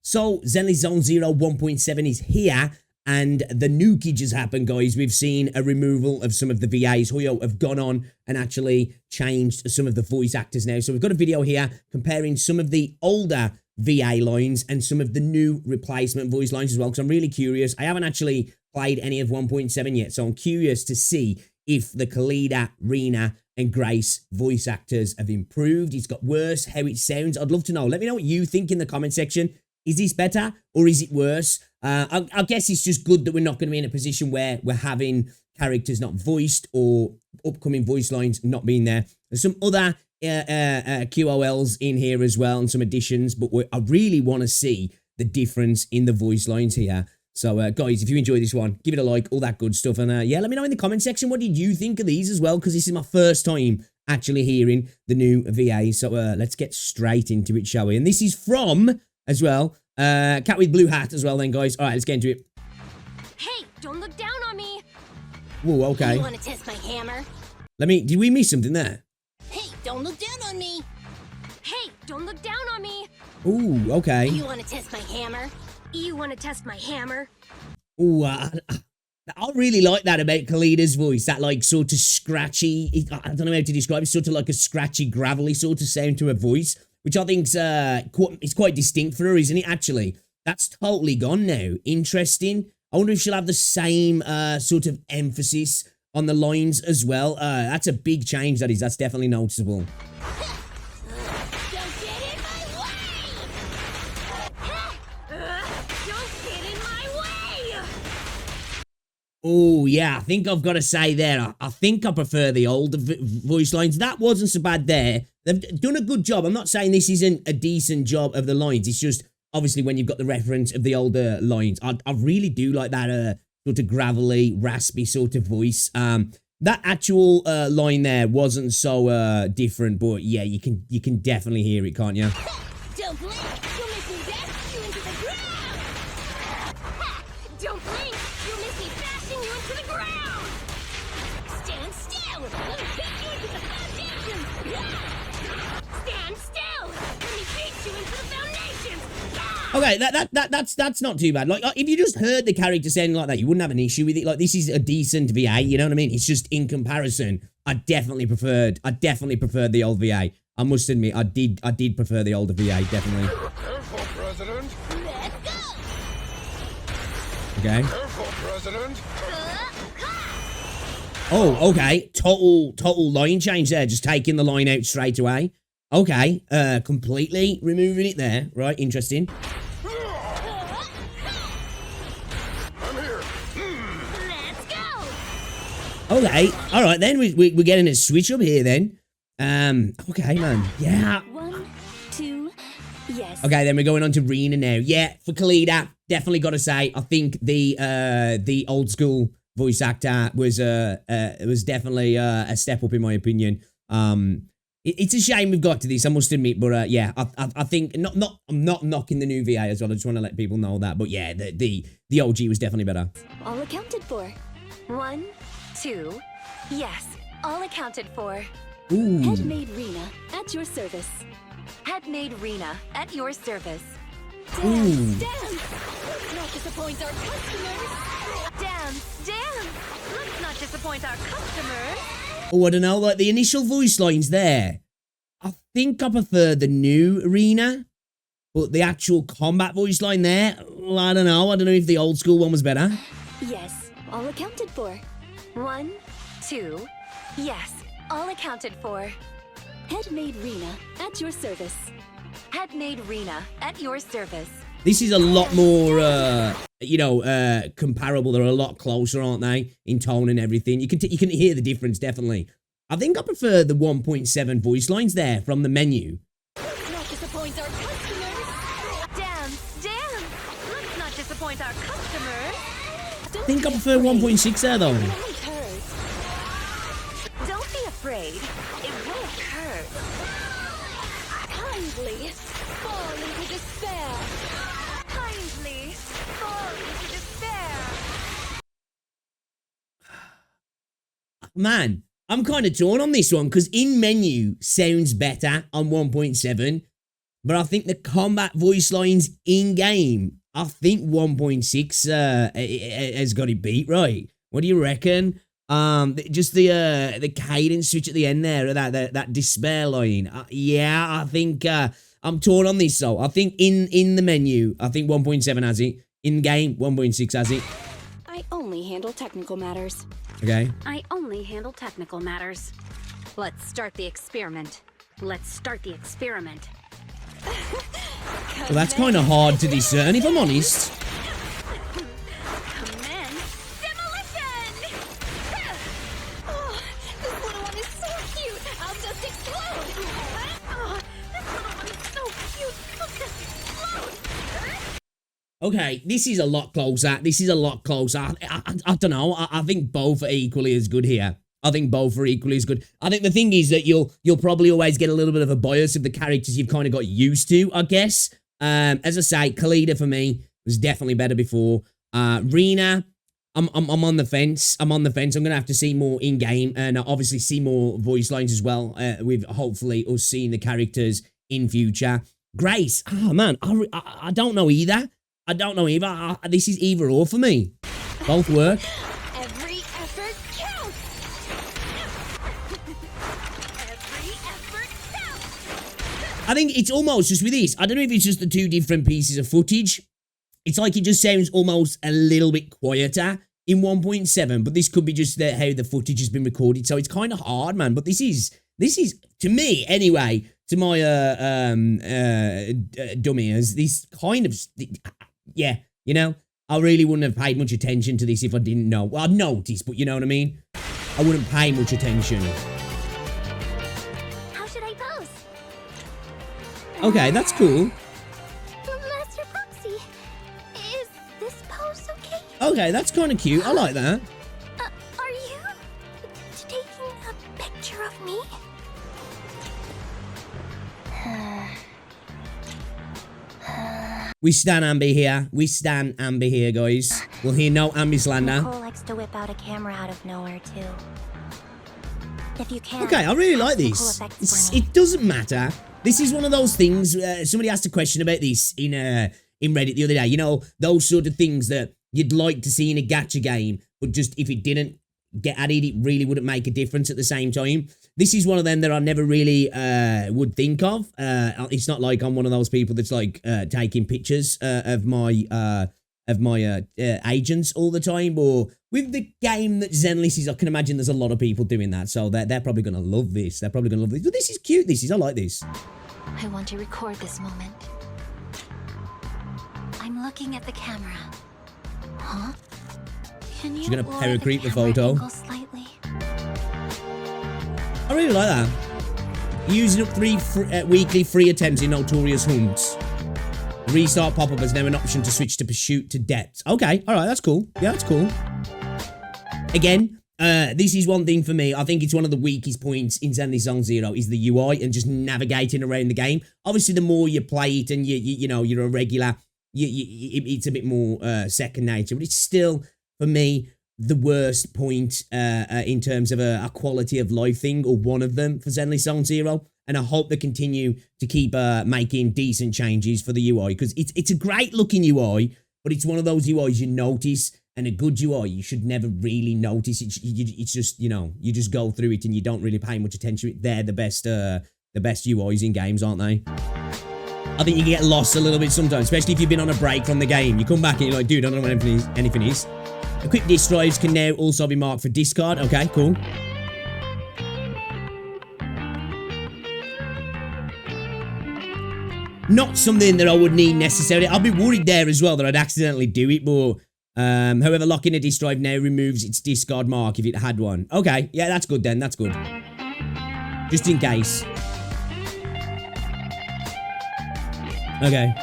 So, Zenless Zone Zero 1.7 is here, and the nukey just happened, guys. We've seen a removal of some of the VAs. Hoyo have gone on and actually changed some of the voice actors now. So, we've got a video here comparing some of the older VA lines and some of the new replacement voice lines as well, because I'm really curious. I haven't actually played any of 1.7 yet, so I'm curious to see if the Khalida, Rena, and Grace voice actors have improved. It's got worse, how it sounds. I'd love to know. Let me know what you think in the comment section. Is this better or is it worse? I guess it's just good that we're not going to be in a position where we're having characters not voiced or upcoming voice lines not being there. There's some other QOLs in here as well and some additions, but I really want to see the difference in the voice lines here. So, guys, if you enjoyed this one, give it a like, all that good stuff. And, yeah, let me know in the comment section, what did you think of these as well? Because this is my first time actually hearing the new VA. So, let's get straight into it, shall we? And this is from, as well, Cat with Blue Hat as well then, guys. All right, let's get into it. Hey, don't look down on me. Whoa, okay. You want to test my hammer? Did we miss something there? Hey, don't look down on me. Hey, don't look down on me. Ooh, okay. You want to test my hammer? You want to test my hammer? Ooh, I really like that about Khalida's voice. That, like, sort of scratchy, I don't know how to describe it, sort of like a scratchy, gravelly sort of sound to her voice, which I think's it's quite distinct for her, isn't it, actually? That's totally gone now. Interesting. I wonder if she'll have the same sort of emphasis on the lines as well. That's a big change, that is. That's definitely noticeable. Oh, yeah, I think I've got to say there, I think I prefer the older voice lines. That wasn't so bad there. They've done a good job. I'm not saying this isn't a decent job of the lines. It's just, obviously, when you've got the reference of the older lines, I really do like that sort of gravelly, raspy sort of voice. That actual line there wasn't so different, but yeah, you can definitely hear it, can't you? Don't blink, you'll miss me dash you into the ground! Ha! Don't blink, you'll miss me bashing you into the ground! Stand still, let me beat you into the foundations! Yeah! Stand still, let me beat you into the foundations! Yeah! Okay, that's not too bad. Like, if you just heard the character sounding like that, you wouldn't have an issue with it. Like, this is a decent VA, you know what I mean? It's just in comparison, I definitely preferred the old VA. I must admit, I did prefer the older VA, definitely. Careful, President. Let's go! Okay. Careful, President. Oh, okay. Total line change there. Just taking the line out straight away. Okay. Completely removing it there. Right, interesting. I'm here. Let's go! Okay. All right, then. We're getting a switch up here, then. Okay, man. Yeah. 1, 2, yes. Okay, then we're going on to Rena now. Yeah, for Khalida, definitely got to say, I think the old school voice actor was definitely a step up in my opinion. It's a shame we've got to this, I must admit, but yeah, I think I'm not knocking the new VA as well. I just want to let people know that. But yeah, the OG was definitely better. All accounted for. 1, 2, yes, all accounted for. Ooh. Headmaid Rena, at your service. Headmaid Rena, at your service. Ooh. Dance! Let's not disappoint our customers! Dance! Let's not disappoint our customers! Oh, I don't know, like the initial voice lines there. I think I prefer the new Rena, but the actual combat voice line there, I don't know. I don't know if the old school one was better. Yes, all accounted for. 1, 2, yes, all accounted for. Headmaid Rena, at your service. Headmaid Rena, at your service. This is a lot more, comparable. They're a lot closer, aren't they? In tone and everything. You can hear the difference, definitely. I think I prefer the 1.7 voice lines there from the menu. Let's not disappoint our customers! Dance! Let's not disappoint our customers! I think I prefer 1.6 there, though. Don't be afraid. It won't hurt. Kindly fall into despair. Kindly fall into despair. Man, I'm kind of torn on this one because in menu sounds better on 1.7, but I think the combat voice lines in-game, I think 1.6 has got it beat, right? What do you reckon? Just the cadence switch at the end there, that despair line. Yeah, I think I'm torn on this, though. I think in the menu, I think 1.7 has it. In-game, 1.6 has it. I only handle technical matters. Okay. I only handle technical matters. Let's start the experiment. Let's start the experiment. Well, that's kind of hard to discern, if I'm honest. Commence demolition! Oh, this little one is so cute. I'll just explode. Oh, this little one is so cute. I'll just explode. Okay, this is a lot closer. This is a lot closer. I don't know. I think both are equally as good here. I think both are equally as good. I think the thing is that you'll probably always get a little bit of a bias of the characters you've kind of got used to, I guess. As I say, Khalida for me was definitely better before. Rena, I'm on the fence. I'm on the fence. I'm gonna have to see more in game and obviously see more voice lines as well. With hopefully us seeing the characters in future. Grace, oh man, I don't know either. I don't know either. This is either or for me. Both work. Every effort counts. Every effort counts. I think it's almost just with this. I don't know if it's just the two different pieces of footage. It's like it just sounds almost a little bit quieter in 1.7, but this could be just how the footage has been recorded. So it's kind of hard, man. But this is to me anyway, to my dumb ears, this kind of yeah, you know, I really wouldn't have paid much attention to this if I didn't know. Well, I'd noticed, but you know what I mean? I wouldn't pay much attention. How should I pose? Okay, that's cool. Master Foxy, is this pose okay? Okay, that's kind of cute. I like that. Are you taking a picture of me? We stand Ambi here. We stand Ambi here, guys. We'll hear no Ambi slander. Nicole likes to whip out a camera out of nowhere, too. If you can. Okay, I really like have some this. cool effects for me. It doesn't matter. This is one of those things. Somebody asked a question about this in Reddit the other day. You know, those sort of things that you'd like to see in a gacha game, but just if it didn't get added, it really wouldn't make a difference at the same time. This is one of them that I never really would think of. It's not like I'm one of those people that's like taking pictures of my agents all the time. Or with the game that Zenless is, I can imagine there's a lot of people doing that. So they're probably going to love this. They're probably going to love this. But this is cute. I like this. I want to record this moment. I'm looking at the camera. Huh? Can you She's gonna lower paracreep the camera photo. angle slightly? I really like that. Using up 3 weekly free attempts in Notorious Hunts. Restart pop-up is now an option to switch to pursuit to depth. Okay, alright, that's cool. Yeah, that's cool. Again, this is one thing for me. I think it's one of the weakest points in Zenless Zone Zero is the UI and just navigating around the game. Obviously, the more you play it and you know, you're a regular, it's a bit more second nature. But it's still, for me, the worst point in terms of a quality of life thing, or one of them for Zenless Zone Zero. And I hope they continue to keep making decent changes for the UI, because it's a great looking UI, but it's one of those UIs you notice, and a good UI you should never really notice. It's just, you know, you just go through it and you don't really pay much attention to it. They're the best UIs in games, aren't they? I think you get lost a little bit sometimes, especially if you've been on a break from the game. You come back and you're like, dude, I don't know what anything is. Equipped disc drives can now also be marked for discard. Okay, cool. Not something that I would need necessarily. I'd be worried there as well that I'd accidentally do it, but however, locking a disc drive now removes its discard mark if it had one. Okay, yeah, that's good then. That's good. Just in case. Okay.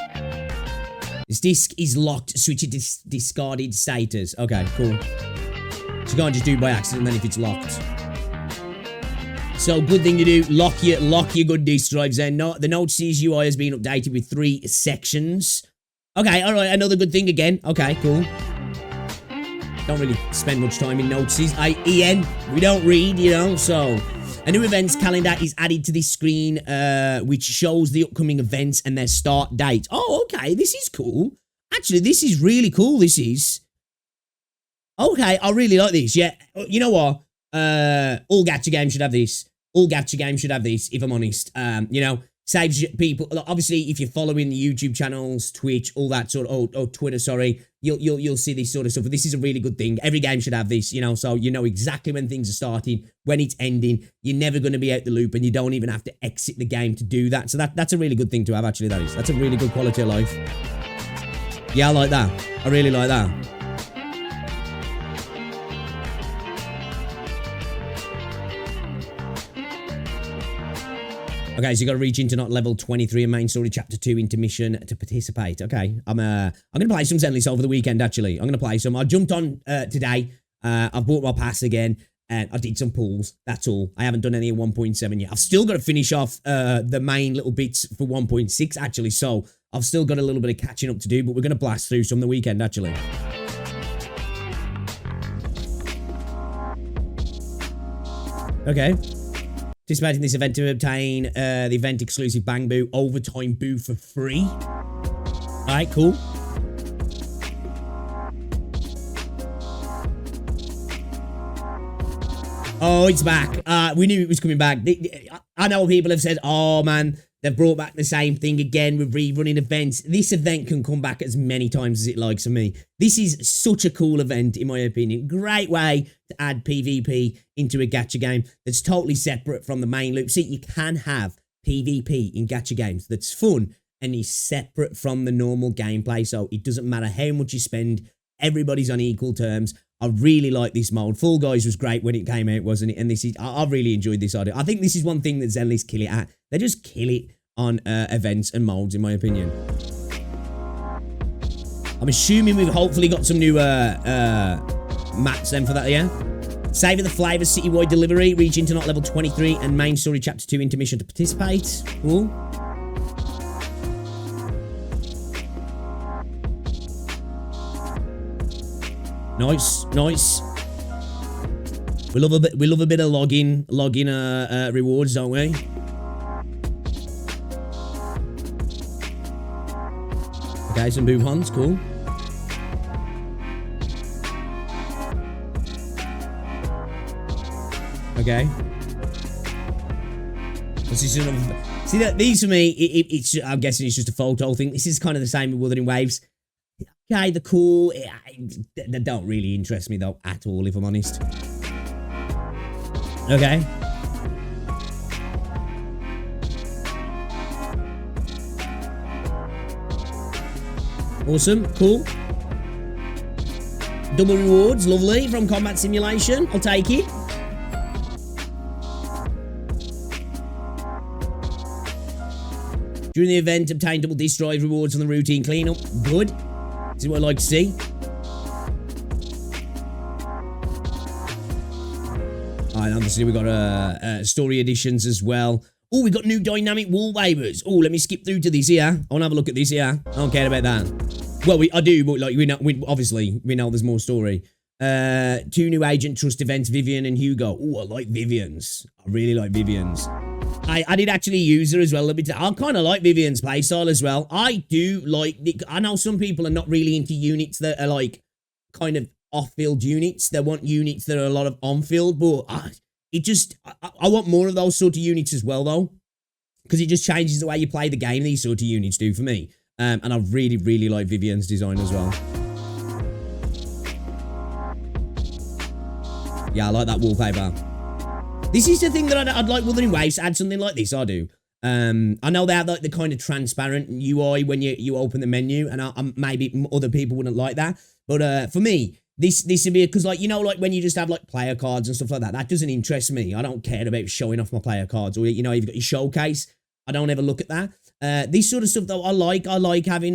This disc is locked. Switch it to discarded status. Okay, cool. So you can't just do it by accident then if it's locked. So good thing to do. Lock your good disc drives then. No, the notices UI has been updated with 3 sections. Okay, alright, another good thing again. Okay, cool. Don't really spend much time in notices. EN, we don't read, you know, so A new events calendar is added to this screen, which shows the upcoming events and their start dates. Oh, okay. This is cool. Actually, this is really cool. This is. Okay, I really like this. Yeah, you know what? All gacha games should have this. All gacha games should have this, if I'm honest. You know, saves people. Obviously, if you're following the YouTube channels, Twitch, all that sort of, or Twitter, sorry, you'll see this sort of stuff. But this is a really good thing. Every game should have this, you know, so you know exactly when things are starting, when it's ending. You're never going to be out the loop, and you don't even have to exit the game to do that. So that's a really good thing to have, actually, that is. That's a really good quality of life. Yeah, I like that. I really like that. Okay, so you got to reach into not level 23 in main story chapter 2 intermission to participate. Okay, I'm gonna play some Zenless over the weekend. Actually, I'm gonna play some. I jumped on today. I've bought my pass again, and I did some pulls. That's all. I haven't done any of 1.7 yet. I've still got to finish off the main little bits for 1.6 actually. So I've still got a little bit of catching up to do, but we're gonna blast through some the weekend actually. Okay. Participating in this event to obtain the event exclusive Bang Boo overtime boo for free. All right, cool. Oh, it's back. We knew it was coming back. I know people have said, oh man, they've brought back the same thing again with rerunning events. This event can come back as many times as it likes for me. This is such a cool event, in my opinion. Great way to add PvP into a gacha game that's totally separate from the main loop. See, you can have PvP in gacha games that's fun and is separate from the normal gameplay. So it doesn't matter how much you spend. Everybody's on equal terms. I really like this mode. Fall Guys was great when it came out, wasn't it? And this is, I really enjoyed this idea. I think this is one thing that Zenless kill it at. They just kill it on events and modes, in my opinion. I'm assuming we've hopefully got some new mats then for that, yeah? Savor the flavor citywide delivery. Reach into not level 23 and main story chapter 2 intermission to participate. Cool. Nice, nice. We love a bit of login rewards, don't we? Okay, some boopons, cool. Okay. See that these for me, it's I'm guessing it's just a photo thing. This is kind of the same with Wuthering Waves. Okay, they're cool. They don't really interest me though at all, if I'm honest. Okay. Awesome, cool. Double rewards, lovely, from Combat Simulation. I'll take it. During the event, obtain double disc drive rewards on the routine cleanup. Good. This is what I like to see. Alright, obviously we got story editions as well. Oh, we got new dynamic wallpapers. Oh, let me skip through to this here. I want to have a look at this here. I don't care about that. Well, I do, but like obviously we know there's more story. 2 new agent trust events, Vivian and Hugo. Oh, I like Vivian's. I really like Vivian's. I did actually use her as well a bit. I kind of like Vivian's playstyle as well. I do like... I know some people are not really into units that are like kind of off-field units. They want units that are a lot of on-field, but I want more of those sort of units as well, though. Because it just changes the way you play the game, these sort of units do for me. And I really, really like Vivian's design as well. Yeah, I like that wallpaper. This is the thing that I'd like Wuthering Waves to add something like this. I do. I know they have like the kind of transparent UI when you open the menu, and maybe other people wouldn't like that. But for me, this would be because like, you know, like when you just have like player cards and stuff like that, that doesn't interest me. I don't care about showing off my player cards, or you know, you've got your showcase. I don't ever look at that. This sort of stuff though, I like having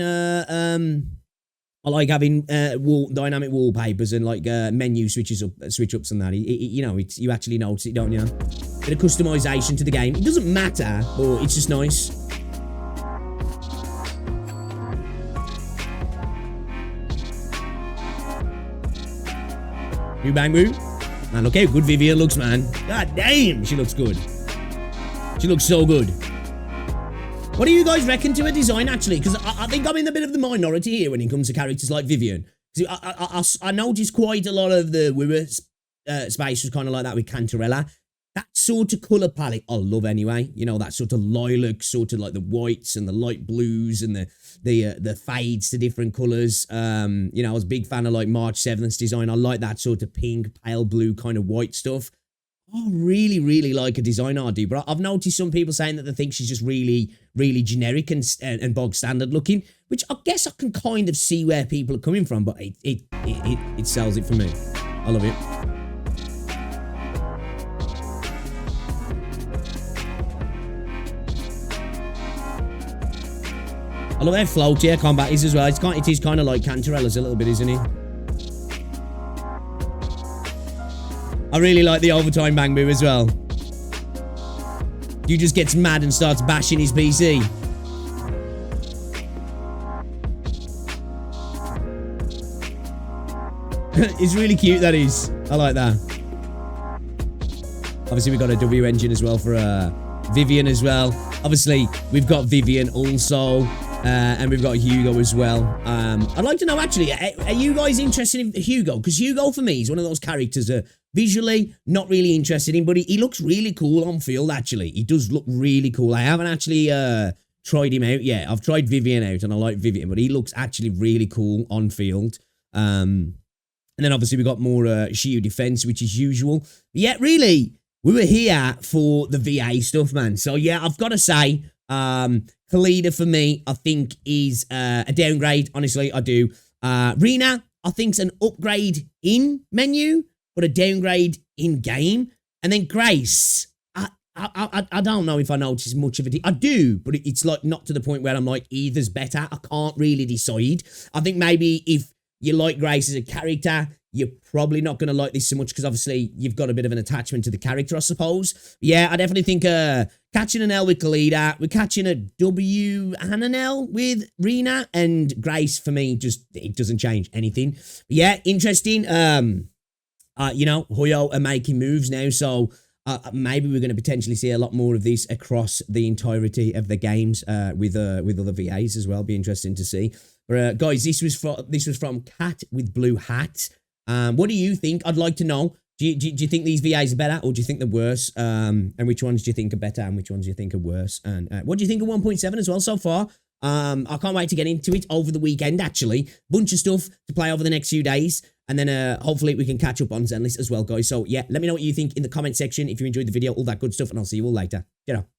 dynamic wallpapers and like menu switch ups and that. You know, you actually notice it, don't you? Bit of customization to the game. It doesn't matter, but it's just nice. New Bang Boo. Man, look how good Vivian looks, man. God damn, she looks good. She looks so good. What do you guys reckon to her design, actually? Because I think I'm in a bit of the minority here when it comes to characters like Vivian. I noticed quite a lot of the Wua space was kind of like that with Cantarella. That sort of colour palette I love anyway. You know, that sort of lilac, sort of like the whites and the light blues and the fades to different colours. You know, I was a big fan of like March 7th's design. I like that sort of pink, pale blue kind of white stuff. I really, really like a design I do, but I've noticed some people saying that they think she's just really, really generic and bog standard looking, which I guess I can kind of see where people are coming from, but it sells it for me. I love it. I love how floaty her combat is as well. It is kind of like Cantarella's a little bit, isn't it? I really like the overtime bang move as well. You just gets mad and starts bashing his PC. It's really cute, that is. I like that. Obviously, we've got a W engine as well for Vivian as well. Obviously, we've got Vivian also. And we've got Hugo as well. I'd like to know, actually, are you guys interested in Hugo? Because Hugo, for me, is one of those characters visually not really interested in, but he looks really cool on field, actually. He does look really cool. I haven't actually tried him out yet. I've tried Vivian out, and I like Vivian, but he looks actually really cool on field. And then, obviously, we've got more shield defense, which is usual. But yeah, really, we were here for the VA stuff, man. So, yeah, I've got to say... Khalida for me, I think is a downgrade. Honestly, I do. Rena, I think's an upgrade in menu, but a downgrade in game. And then Grace, I don't know if I notice much of it. I do, but it's like not to the point where I'm like either's better. I can't really decide. I think maybe if you like Grace as a character, you're probably not going to like this so much because obviously you've got a bit of an attachment to the character, I suppose. Yeah, I definitely think catching an L with Khalida, we're catching a W and an L with Rena, and Grace for me just it doesn't change anything. But yeah, interesting. You know, Hoyo are making moves now, so maybe we're going to potentially see a lot more of this across the entirety of the games with other VAs as well. Be interesting to see. But guys, this was from Cat with Blue Hat. What do you think? I'd like to know. Do you think these VAs are better, or do you think they're worse? And which ones do you think are better, and which ones do you think are worse? And what do you think of 1.7 as well so far? I can't wait to get into it over the weekend, actually. Bunch of stuff to play over the next few days. And then hopefully we can catch up on Zenless as well, guys. So, yeah, let me know what you think in the comment section if you enjoyed the video, all that good stuff, and I'll see you all later. Get up.